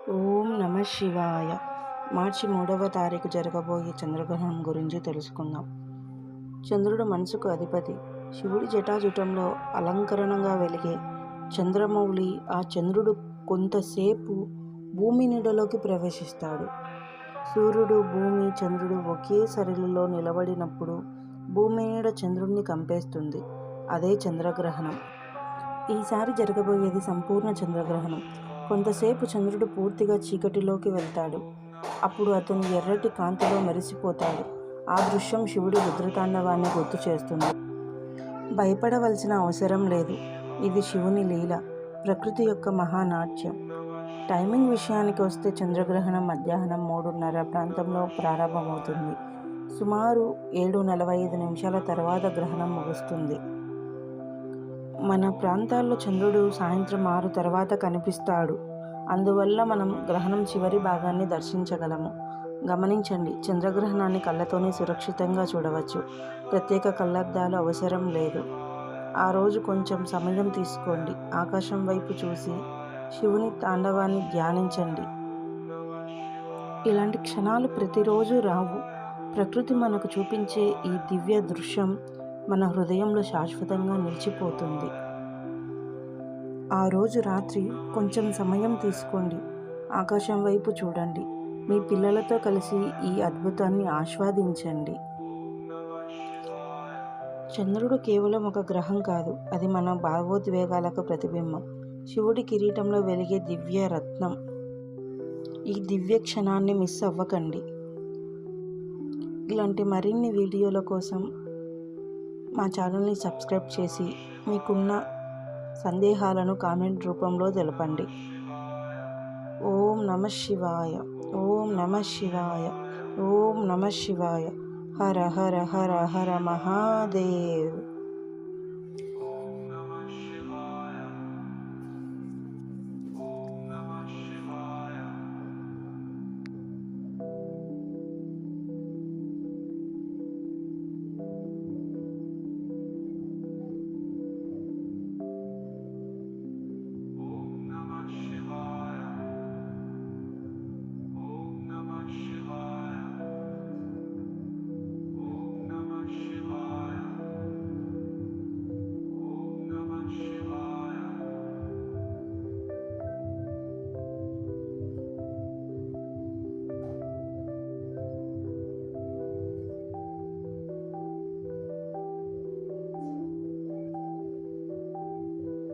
ఓం నమ శివాయ. మార్చి 3వ తారీఖు జరగబోయే చంద్రగ్రహణం గురించి తెలుసుకుందాం. చంద్రుడు మనసుకు అధిపతి. శివుడి జటాజుటంలో అలంకరణగా వెలిగే చంద్రమౌళి ఆ చంద్రుడు కొంతసేపు భూమి నీడలోకి ప్రవేశిస్తాడు. సూర్యుడు, భూమి, చంద్రుడు ఒకే సరళిలో నిలబడినప్పుడు భూమి నీడ చంద్రుడిని కంపేస్తుంది. అదే చంద్రగ్రహణం. ఈసారి జరగబోయేది సంపూర్ణ చంద్రగ్రహణం. కొంతసేపు చంద్రుడు పూర్తిగా చీకటిలోకి వెళ్తాడు. అప్పుడు అతను ఎర్రటి కాంతిలో మెరిసిపోతాడు. ఆ దృశ్యం శివుడి రుద్రతాండవాన్ని గుర్తు చేస్తుంది. భయపడవలసిన అవసరం లేదు. ఇది శివుని లీల, ప్రకృతి యొక్క మహానాట్యం. టైమింగ్ విషయానికి వస్తే చంద్రగ్రహణం మధ్యాహ్నం 3:30 ప్రాంతంలో ప్రారంభమవుతుంది. సుమారు 7:45 తర్వాత గ్రహణం ముగుస్తుంది. మన ప్రాంతాల్లో చంద్రుడు సాయంత్రం 6 తర్వాత కనిపిస్తాడు. అందువల్ల మనం గ్రహణం చివరి భాగాన్ని దర్శించగలము. గమనించండి, చంద్రగ్రహణాన్ని కళ్ళతోనే సురక్షితంగా చూడవచ్చు. ప్రత్యేక కళ్ళద్దాలు అవసరం లేదు. ఆ రోజు కొంచెం సమయం తీసుకోండి. ఆకాశం వైపు చూసి శివుని తాండవాన్ని ధ్యానించండి. ఇలాంటి క్షణాలు ప్రతిరోజు రావు. ప్రకృతి మనకు చూపించే ఈ దివ్య దృశ్యం మన హృదయంలో శాశ్వతంగా నిలిచిపోతుంది. ఆ రోజు రాత్రి కొంచెం సమయం తీసుకోండి. ఆకాశం వైపు చూడండి. మీ పిల్లలతో కలిసి ఈ అద్భుతాన్ని ఆస్వాదించండి. చంద్రుడు కేవలం ఒక గ్రహం కాదు, అది మన భావోద్వేగాలకు ప్రతిబింబం. శివుడి కిరీటంలో వెలిగే దివ్య రత్నం. ఈ దివ్య క్షణాన్ని మిస్ అవ్వకండి. ఇలాంటి మరిన్ని వీడియోల కోసం మా ఛానల్ని సబ్స్క్రైబ్ చేసి మీకున్న సందేహాలను కామెంట్ రూపంలో తెలపండి. ఓం నమ శివాయ. ఓం నమ శివాయ. ఓం నమ శివాయ. హర హర హర హర మహాదేవ్.